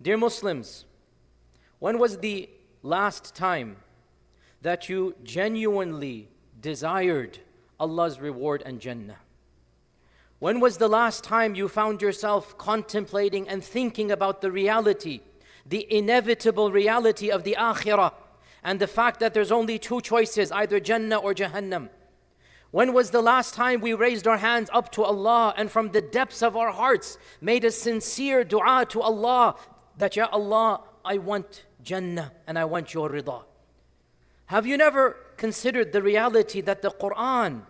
Dear Muslims, when was the last time that you genuinely desired Allah's reward and Jannah? When was the last time you found yourself contemplating and thinking about the reality, the inevitable reality of the akhirah, and the fact that there's only two choices, either Jannah or Jahannam? When was the last time we raised our hands up to Allah and from the depths of our hearts made a sincere dua to Allah that, Ya Allah, I want Jannah and I want your rida? Have you never considered the reality that the Quran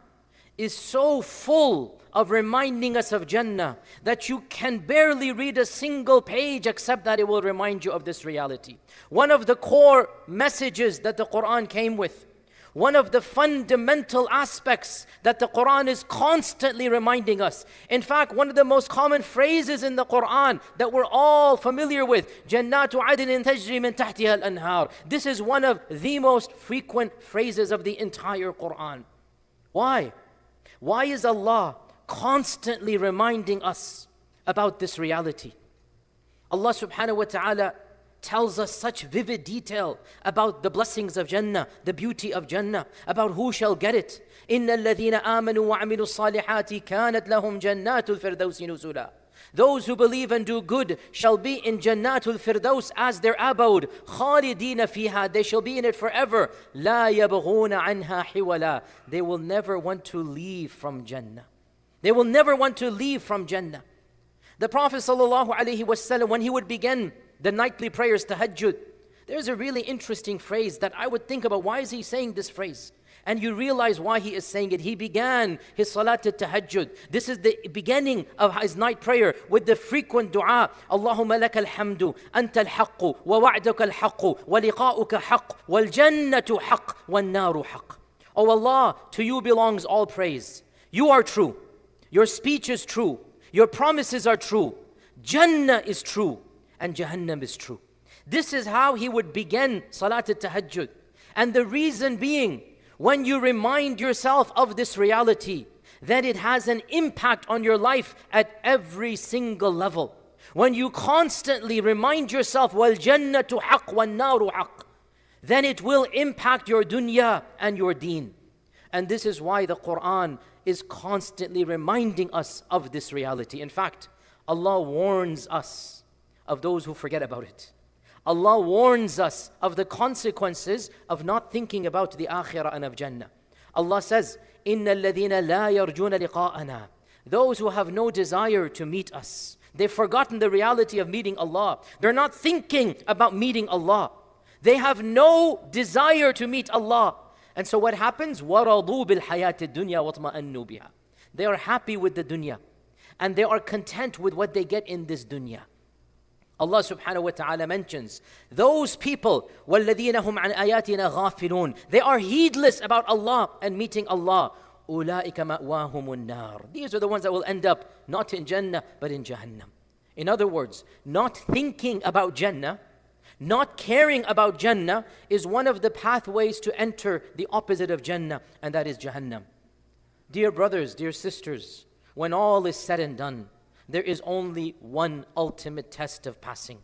is so full of reminding us of Jannah that you can barely read a single page except that it will remind you of this reality? One of the core messages that the Quran came with, one of the fundamental aspects that the Quran is constantly reminding us. In fact, one of the most common phrases in the Quran that we're all familiar with, Jannatu adnin tajri min tahtiha al-anhar. This is one of the most frequent phrases of the entire Quran. Why? Why is Allah constantly reminding us about this reality? Allah subhanahu wa ta'ala tells us such vivid detail about the blessings of Jannah, the beauty of Jannah, about who shall get it. إِنَّ الَّذِينَ آمَنُوا وَعَمِلُوا الصَّالِحَاتِ كَانَتْ لَهُمْ جَنَّاتُ الْفِرْدَوْسِ نُزُلًا. Those who believe and do good shall be in Jannatul Firdaus as their abode. خَالِدِينَ فِيهَا. They shall be in it forever. لَا يَبْغُونَ عَنْهَا حِوَلًا. They will never want to leave from Jannah. They will never want to leave from Jannah. The Prophet ﷺ, when he would begin the nightly prayers, tahajjud, there's a really interesting phrase that I would think about. Why is he saying this phrase? And you realize why he is saying it. He began his salat al-tahajjud. This is the beginning of his night prayer with the frequent dua. Allahumma laka alhamdu, anta al-haqqu, wa wa'daka al-haqqu, wa liqa'uka haqq, wal jannatu haqq, wal naru haqq. Oh Allah, to you belongs all praise. You are true. Your speech is true. Your promises are true. Jannah is true. And Jahannam is true. This is how he would begin Salat al-Tahajjud. And the reason being, when you remind yourself of this reality, then it has an impact on your life at every single level. When you constantly remind yourself, wal jannatu haqq wan naru haqq, then it will impact your dunya and your deen. And this is why the Quran is constantly reminding us of this reality. In fact, Allah warns us of those who forget about it. Allah warns us of the consequences of not thinking about the akhirah and of Jannah. Allah says, إِنَّ الَّذِينَ لَا يَرْجُونَ لِقَاءَنَا. Those who have no desire to meet us. They've forgotten the reality of meeting Allah. They're not thinking about meeting Allah. They have no desire to meet Allah. And so what happens? وَرَضُوا بِالْحَيَاةِ الدُّنْيَا وَاطْمَأَنُّوا بِهَا. They are happy with the dunya. And they are content with what they get in this dunya. Allah subhanahu wa ta'ala mentions those people, وَالَّذِينَ هُمْ عَنْ آيَاتِنَا غَافِلُونَ. They are heedless about Allah and meeting Allah. أُولَٰئِكَ مَأْوَاهُمُ النَّارِ. These are the ones that will end up not in Jannah but in Jahannam. In other words, not thinking about Jannah, not caring about Jannah is one of the pathways to enter the opposite of Jannah, and that is Jahannam. Dear brothers, dear sisters, when all is said and done, there is only one ultimate test of passing.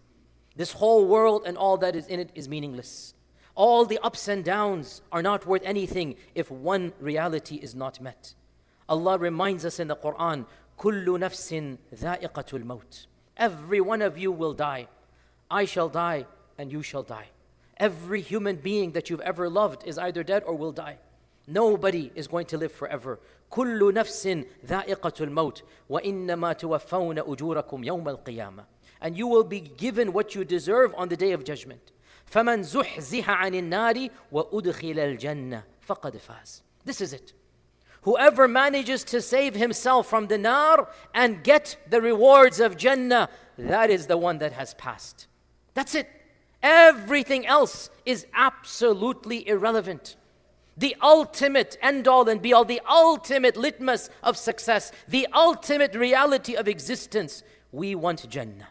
This whole world and all that is in it is meaningless. All the ups and downs are not worth anything if one reality is not met. Allah reminds us in the Quran, كُلُّ نَفْسٍ ذَائِقَةُ الْمَوْتِ. Every one of you will die. I shall die and you shall die. Every human being that you've ever loved is either dead or will die. Nobody is going to live forever. كُلُّ نَفْسٍ ذَائِقَةُ الْمَوْتِ وَإِنَّمَا تُوَفَّوْنَ أُجُورَكُمْ يَوْمَ الْقِيَامَةِ. And you will be given what you deserve on the day of judgment. فَمَنْ زُحْزِحَ عَنِ النَّارِ وَأُدْخِلَ الْجَنَّةِ فَقَدْ فَازَ. This is it. Whoever manages to save himself from the nar and get the rewards of Jannah, that is the one that has passed. That's it. Everything else is absolutely irrelevant. The ultimate end-all and be-all, the ultimate litmus of success, the ultimate reality of existence. We want Jannah.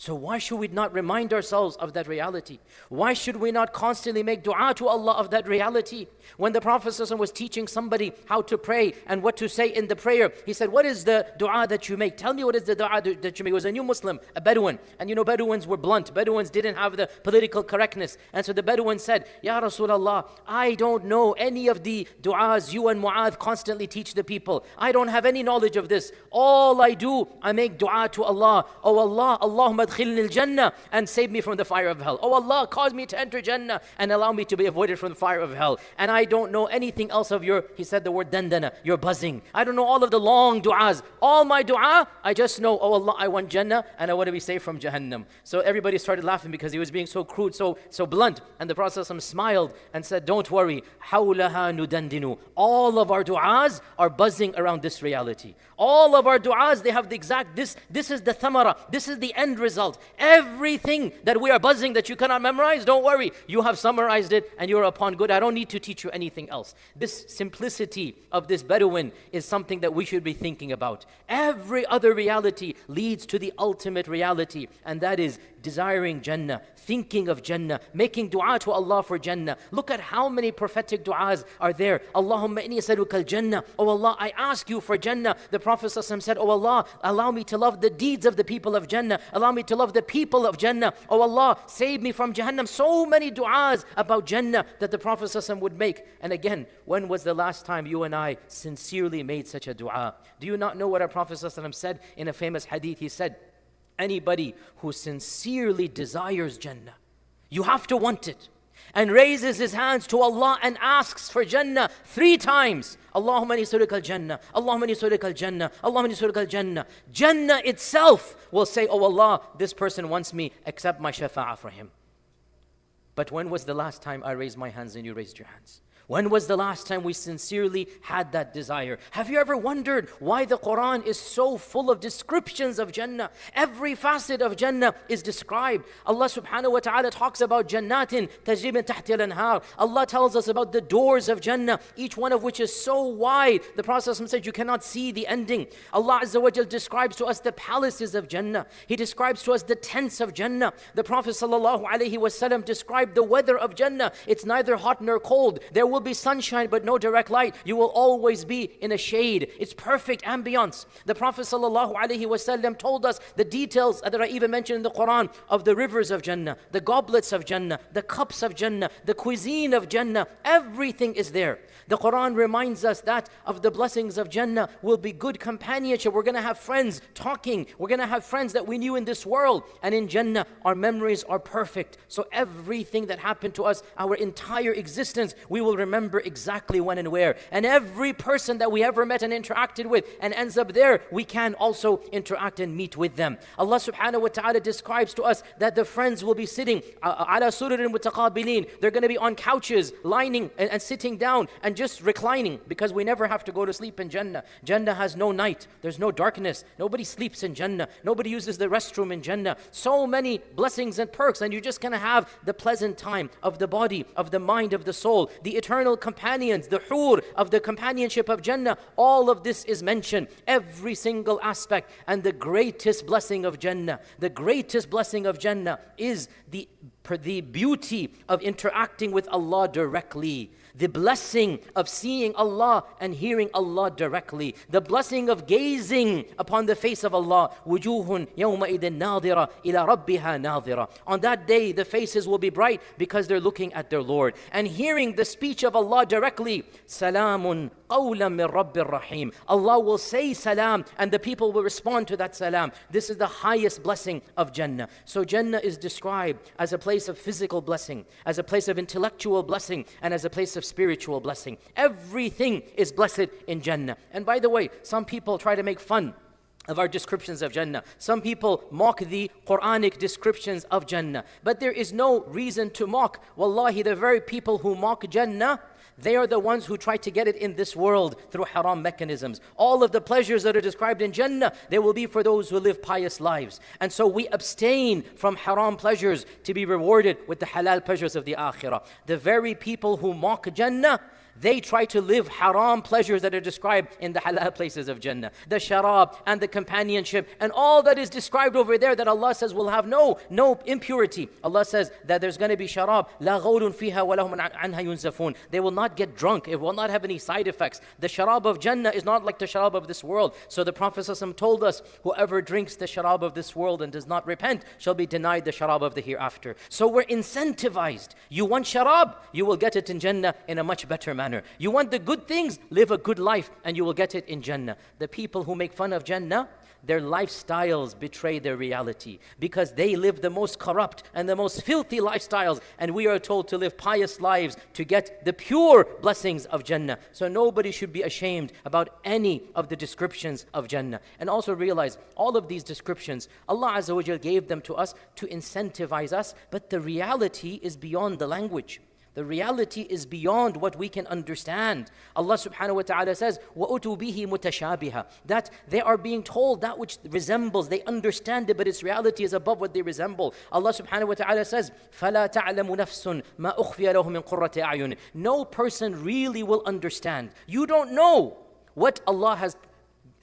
So why should we not remind ourselves of that reality? Why should we not constantly make dua to Allah of that reality? When the Prophet ﷺ was teaching somebody how to pray and what to say in the prayer, he said, what is the dua that you make? Tell me what is the dua that you make. He was a new Muslim, a Bedouin. And you know, Bedouins were blunt. Bedouins didn't have the political correctness. And so the Bedouin said, Ya Rasulullah, I don't know any of the du'as you and Mu'adh constantly teach the people. I don't have any knowledge of this. All I do, I make dua to Allah. Oh Allah, Allahumma adkhilni al-Jannah and save me from the fire of hell. Oh Allah, cause me to enter Jannah and allow me to be avoided from the fire of hell. And I don't know anything else of your, he said the word dandana, your buzzing. I don't know all of the long du'as. All my dua, I just know, oh Allah, I want Jannah and I want to be saved from Jahannam. So everybody started laughing because he was being so crude, so blunt. And the Prophet ﷺ smiled and said, don't worry, حَوْلَهَا نُدَنْدِنُ. All of our du'as are buzzing around this reality. All of our du'as, they have the exact, this is the thamara, this is the end result. Everything that we are buzzing that you cannot memorize, don't worry. You have summarized it and you're upon good. I don't need to teach you anything else. This simplicity of this Bedouin is something that we should be thinking about. Every other reality leads to the ultimate reality, and that is desiring Jannah, thinking of Jannah, making dua to Allah for Jannah. Look at how many prophetic duas are there. Allahumma inni as'aluka al-Jannah. Oh Allah, I ask you for Jannah. The Prophet ﷺ said, oh Allah, allow me to love the deeds of the people of Jannah. Allow me to love the people of Jannah. Oh Allah, save me from Jahannam. So many duas about Jannah that the Prophet ﷺ would make. And again, when was the last time you and I sincerely made such a dua? Do you not know what our Prophet ﷺ said in a famous hadith? He said, anybody who sincerely desires Jannah, you have to want it, and raises his hands to Allah and asks for Jannah 3 times. Allahumma inni as'aluka al-Jannah, Allahumma inni as'aluka al-Jannah, Allahumma inni as'aluka al-Jannah. Jannah itself will say, oh Allah, this person wants me, accept my shafa'ah for him. But when was the last time I raised my hands and you raised your hands? When was the last time we sincerely had that desire? Have you ever wondered why the Quran is so full of descriptions of Jannah? Every facet of Jannah is described. Allah subhanahu wa ta'ala talks about Jannatin tajri min tahtiha al-anhar. Allah tells us about the doors of Jannah, each one of which is so wide. The Prophet said you cannot see the ending. Allah Azza wa Jal describes to us the palaces of Jannah. He describes to us the tents of Jannah. The Prophet sallallahu alaihi wasallam described the weather of Jannah. It's neither hot nor cold. There will be sunshine but no direct light. You will always be in a shade. It's perfect ambience. The Prophet ﷺ told us the details that are even mentioned in the Quran of the rivers of Jannah, the goblets of Jannah, the cups of Jannah, the cuisine of Jannah. Everything is there. The Quran reminds us that of the blessings of Jannah will be good companionship. We're going to have friends talking. We're going to have friends that we knew in this world. And in Jannah, our memories are perfect. So everything that happened to us, our entire existence, we will remember exactly when and where. And every person that we ever met and interacted with and ends up there, we can also interact and meet with them. Allah subhanahu wa ta'ala describes to us that the friends will be sitting ala sururin mutaqabilin. They're going to be on couches, lining and sitting down and just reclining, because we never have to go to sleep in Jannah. Jannah has no night. There's no darkness. Nobody sleeps in Jannah. Nobody uses the restroom in Jannah. So many blessings and perks, and you're just going to have the pleasant time of the body, of the mind, of the soul, the eternal companions, the hur of the companionship of Jannah. All of this is mentioned, every single aspect. And the greatest blessing of Jannah, the greatest blessing of Jannah is the beauty of interacting with Allah directly. The blessing of seeing Allah and hearing Allah directly. The blessing of gazing upon the face of Allah. وُجُوهٌ يَوْمَئِذٍ نَاظِرَةٌ إِلَى رَبِّهَا نَاظِرَةٌ. On that day, the faces will be bright because they're looking at their Lord. And hearing the speech of Allah directly. سَلَامٌ قَوْلًا مِّن رَبِّ الرَّحِيمِ. Allah will say salam and the people will respond to that salam. This is the highest blessing of Jannah. So Jannah is described as a place of physical blessing, as a place of intellectual blessing, and as a place of spiritual blessing. Everything is blessed in Jannah. And by the way, some people try to make fun of our descriptions of Jannah. Some people mock the Quranic descriptions of Jannah. But there is no reason to mock. Wallahi, the very people who mock Jannah, they are the ones who try to get it in this world through haram mechanisms. All of the pleasures that are described in Jannah, they will be for those who live pious lives. And so we abstain from haram pleasures to be rewarded with the halal pleasures of the akhirah. The very people who mock Jannah, they try to live haram pleasures that are described in the halal places of Jannah. The sharab and the companionship and all that is described over there that Allah says will have no impurity. Allah says that there's going to be sharab. لا غول فيها ولهم عنها ينزفون. They will not get drunk. It will not have any side effects. The sharab of Jannah is not like the sharab of this world. So the Prophet ﷺ told us, whoever drinks the sharab of this world and does not repent shall be denied the sharab of the hereafter. So we're incentivized. You want sharab, you will get it in Jannah in a much better manner. You want the good things, live a good life and you will get it in Jannah. The people who make fun of Jannah, their lifestyles betray their reality because they live the most corrupt and the most filthy lifestyles, and we are told to live pious lives to get the pure blessings of Jannah. So nobody should be ashamed about any of the descriptions of Jannah. And also realize all of these descriptions, Allah Azza wa Jal gave them to us to incentivize us, but the reality is beyond the language. The reality is beyond what we can understand. Allah subhanahu wa ta'ala says, وَأُتُوا بِهِ مُتَشَابِهًا, that they are being told that which resembles, they understand it, but its reality is above what they resemble. Allah subhanahu wa ta'ala says, فَلَا تَعْلَمُ نَفْسٌ مَا أُخْفِيَ لَهُ مِنْ قُرَّةِ أَعْيُنٍ. No person really will understand. You don't know what Allah has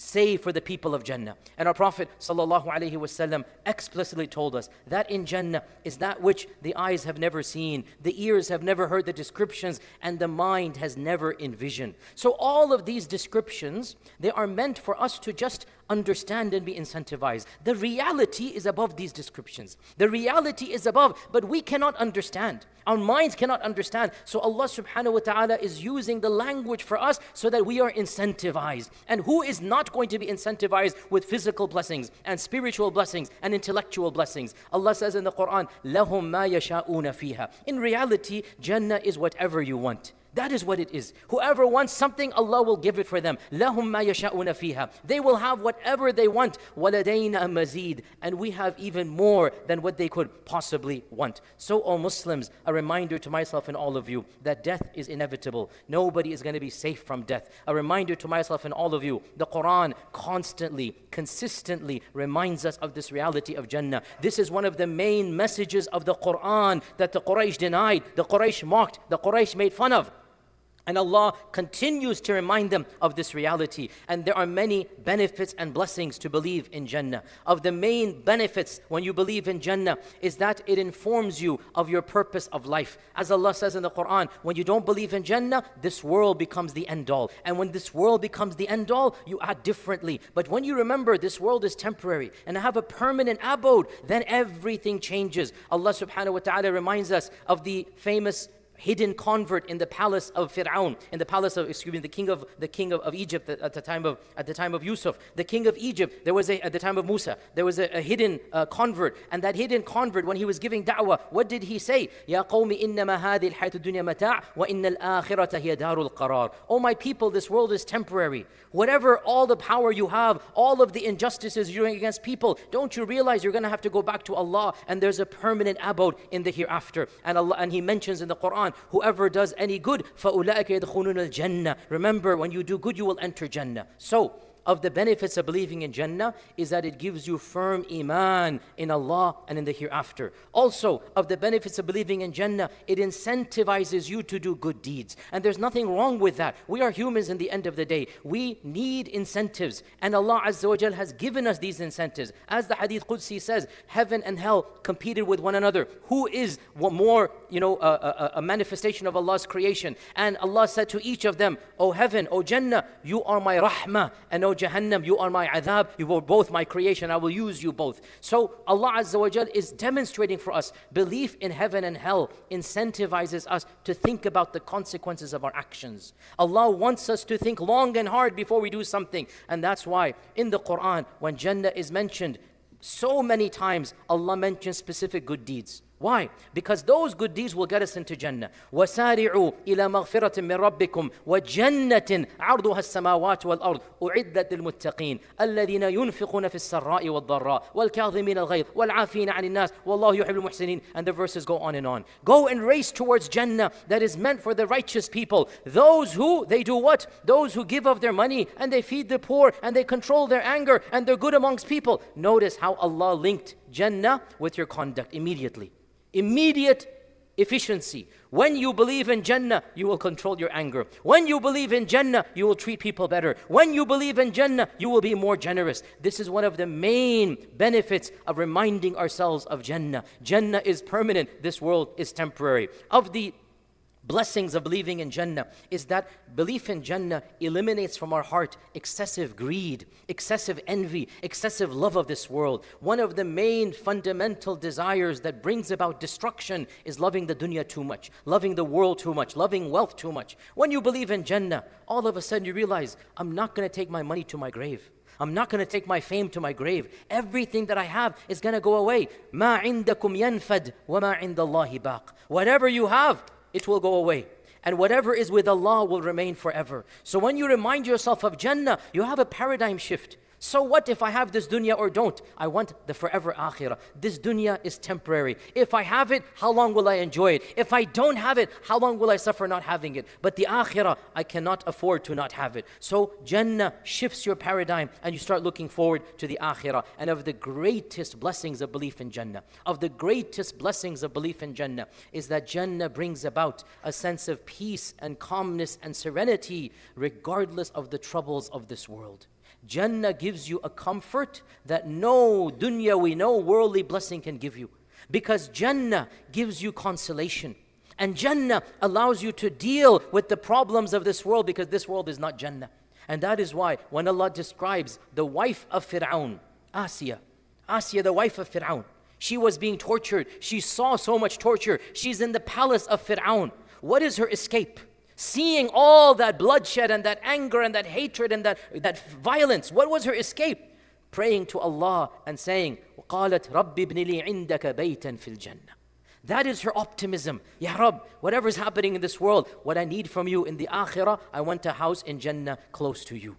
say for the people of Jannah. And our Prophet ﷺ explicitly told us that in Jannah is that which the eyes have never seen, the ears have never heard the descriptions, and the mind has never envisioned. So all of these descriptions, they are meant for us to just understand and be incentivized. The reality is above these descriptions. The reality is above, but we cannot understand. Our minds cannot understand. So Allah subhanahu wa ta'ala is using the language for us so that we are incentivized. And who is not going to be incentivized with physical blessings and spiritual blessings and intellectual blessings? Allah says in the Quran, لَهُمْ مَا يَشَاءُونَ فِيهَا. In reality, Jannah is whatever you want. That is what it is. Whoever wants something, Allah will give it for them. لَهُمْ مَا يَشَاءُونَ فِيهَا. They will have whatever they want. وَلَدَيْنَا مَزِيدٌ. And we have even more than what they could possibly want. So, O Muslims, a reminder to myself and all of you that death is inevitable. Nobody is going to be safe from death. A reminder to myself and all of you, the Quran constantly, consistently reminds us of this reality of Jannah. This is one of the main messages of the Quran that the Quraysh denied, the Quraysh mocked, the Quraysh made fun of. And Allah continues to remind them of this reality. And there are many benefits and blessings to believe in Jannah. Of the main benefits when you believe in Jannah is that it informs you of your purpose of life. As Allah says in the Quran, when you don't believe in Jannah, this world becomes the end all. And when this world becomes the end all, you act differently. But when you remember this world is temporary and have a permanent abode, then everything changes. Allah subhanahu wa ta'ala reminds us of the famous hidden convert in the palace of Fir'aun, in the palace of, the king of Egypt at the time of Yusuf, the king of Egypt. There was at the time of Musa, there was a hidden convert, and that hidden convert, when he was giving da'wah, what did he say? Ya qawmi innama hadhihi al-hayatu dunya mata' wa inna al-akhirata hiya darul qarar. Oh my people, this world is temporary. Whatever all the power you have, all of the injustices you're doing against people, don't you realize you're going to have to go back to Allah, and there's a permanent abode in the hereafter. And He mentions in the Quran, whoever does any good, فَأُولَٰئِكَ يَدْخُلُونَ الْجَنَّةِ. Remember, when you do good, you will enter Jannah. So, of the benefits of believing in Jannah is that it gives you firm iman in Allah and in the hereafter. Also, of the benefits of believing in Jannah, it incentivizes you to do good deeds. And there's nothing wrong with that. We are humans in the end of the day. We need incentives. And Allah Azza wa Jal has given us these incentives. As the Hadith Qudsi says, heaven and hell competed with one another. Who is more, a manifestation of Allah's creation? And Allah said to each of them, O heaven, O Jannah, you are my rahmah, and O Jahannam, you are my adhab, you are both my creation, I will use you both. So Allah Azza wa Jal is demonstrating for us belief in heaven and hell incentivizes us to think about the consequences of our actions. Allah wants us to think long and hard before we do something. And that's why in the Quran, when Jannah is mentioned, so many times Allah mentions specific good deeds. Why? Because those good deeds will get us into Jannah. وَسَارِعُوا إِلَى مَغْفِرَةٍ مِّن رَبِّكُمْ وَجَنَّةٍ عَرْضُهَا السَّمَاوَاتُ وَالْأَرْضُ أُعِدَّتْ لِلْمُتَّقِينَ الَّذِينَ يُنْفِقُونَ فِي السَّرَّاءِ وَالضَّرَّاءِ وَالْكَاظِمِينَ الْغَيْظَ وَالْعَافِينَ عَنِ النَّاسِ وَاللَّهُ يُحِبُّ الْمُحْسِنِينَ. And the verses go on and on. Go and race towards Jannah that is meant for the righteous people. Those who, they do what? Those who give of their money and they feed the poor and they control their anger and they're good amongst people. Notice how Allah linked Jannah with your conduct immediately. Immediate efficiency. When you believe in Jannah, you will control your anger. When you believe in Jannah, you will treat people better. When you believe in Jannah, you will be more generous. This is one of the main benefits of reminding ourselves of Jannah. Jannah is permanent. This world is temporary. Of the blessings of believing in Jannah is that belief in Jannah eliminates from our heart excessive greed, excessive envy, excessive love of this world. One of the main fundamental desires that brings about destruction is loving the dunya too much, loving the world too much, loving wealth too much. When you believe in Jannah, all of a sudden you realize, I'm not going to take my money to my grave. I'm not going to take my fame to my grave. Everything that I have is going to go away. مَا عِنْدَكُمْ يَنْفَدْ وَمَا عِنْدَ اللَّهِ بَاقٍ. Whatever you have, it will go away. And whatever is with Allah will remain forever. So when you remind yourself of Jannah, you have a paradigm shift. So what if I have this dunya or don't? I want the forever akhirah. This dunya is temporary. If I have it, how long will I enjoy it? If I don't have it, how long will I suffer not having it? But the akhirah, I cannot afford to not have it. So Jannah shifts your paradigm and you start looking forward to the akhirah. And of the greatest blessings of belief in Jannah, is that Jannah brings about a sense of peace and calmness and serenity regardless of the troubles of this world. Jannah gives you a comfort that no dunyawi, no worldly blessing can give you. Because Jannah gives you consolation. And Jannah allows you to deal with the problems of this world, because this world is not Jannah. And that is why when Allah describes the wife of Fir'aun, Asiyah, the wife of Fir'aun, she was being tortured. She saw so much torture. She's in the palace of Fir'aun. What is her escape? Seeing all that bloodshed and that anger and that hatred and that violence, what was her escape? Praying to Allah and saying, وَقَالَتْ رَبِّ ابْنِ لِي عِنْدَكَ بَيْتًا فِي الْجَنَّةِ. That is her optimism. Ya Rabb, whatever is happening in this world, what I need from you in the akhirah, I want a house in Jannah close to you.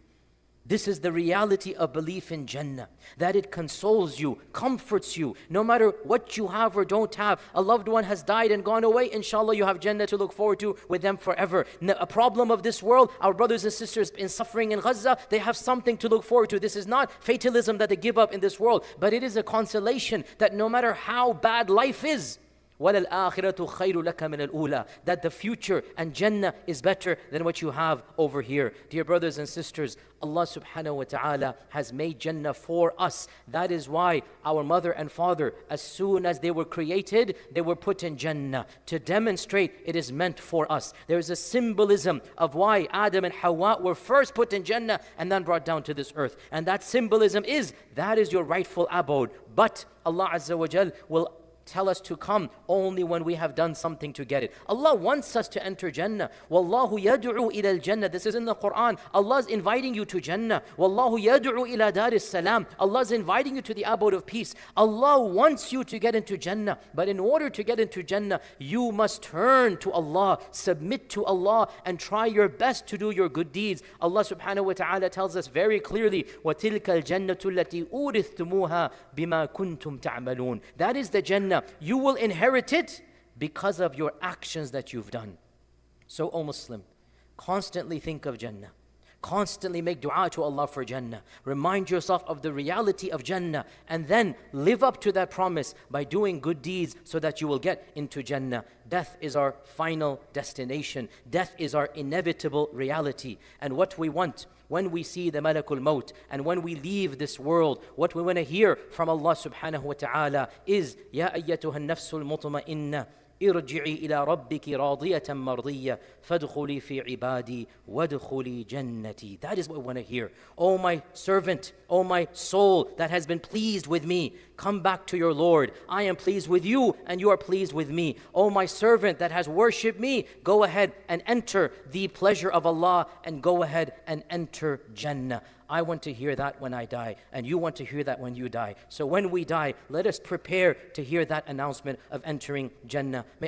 This is the reality of belief in Jannah, that it consoles you, comforts you, no matter what you have or don't have. A loved one has died and gone away, inshallah you have Jannah to look forward to with them forever. A problem of this world, our brothers and sisters in suffering in Gaza, they have something to look forward to. This is not fatalism that they give up in this world, but it is a consolation that no matter how bad life is, وَلَلْآخِرَةُ خَيْرُ لَكَ مِنَ الْأُولَى, that the future and Jannah is better than what you have over here. Dear brothers and sisters, Allah subhanahu wa ta'ala has made Jannah for us. That is why our mother and father, as soon as they were created, they were put in Jannah to demonstrate it is meant for us. There is a symbolism of why Adam and Hawa were first put in Jannah and then brought down to this earth. And that symbolism is, that is your rightful abode. But Allah Azza wa Jal will tell us to come only when we have done something to get it. Allah wants us to enter Jannah. Wallahu yad'u ila al-Jannah. This is in the Quran. Allah is inviting you to Jannah. Wallahu yad'u ila dar salam. Allah is inviting you to the abode of peace. Allah wants you to get into Jannah. But in order to get into Jannah, you must turn to Allah, submit to Allah, and try your best to do your good deeds. Allah subhanahu wa ta'ala tells us very clearly, وَتِلْكَ الْجَنَّةُ الَّتِي أُورِثْتُمُوهَا بِمَا كُنْتُمْ تَعْمَلُونَ. That is the Jannah. You will inherit it because of your actions that you've done. So, O Muslim, constantly think of Jannah. Constantly make dua to Allah for Jannah. Remind yourself of the reality of Jannah, and then live up to that promise by doing good deeds so that you will get into Jannah. Death is our final destination. Death is our inevitable reality. And what we want when we see the Malakul Maut and when we leave this world, what we want to hear from Allah subhanahu wa ta'ala is, Ya ayyatuha an-nafsul mutma'inna, ارجعي إلى ربك راضية مرضية فادخلي في عبادي وادخلي جنتي. That is what we want to hear. Oh my servant, oh my soul that has been pleased with me, come back to your Lord. I am pleased with you and you are pleased with me. Oh my servant that has worshipped me, go ahead and enter the pleasure of Allah and go ahead and enter Jannah. I want to hear that when I die, and you want to hear that when you die. So when we die, let us prepare to hear that announcement of entering Jannah. May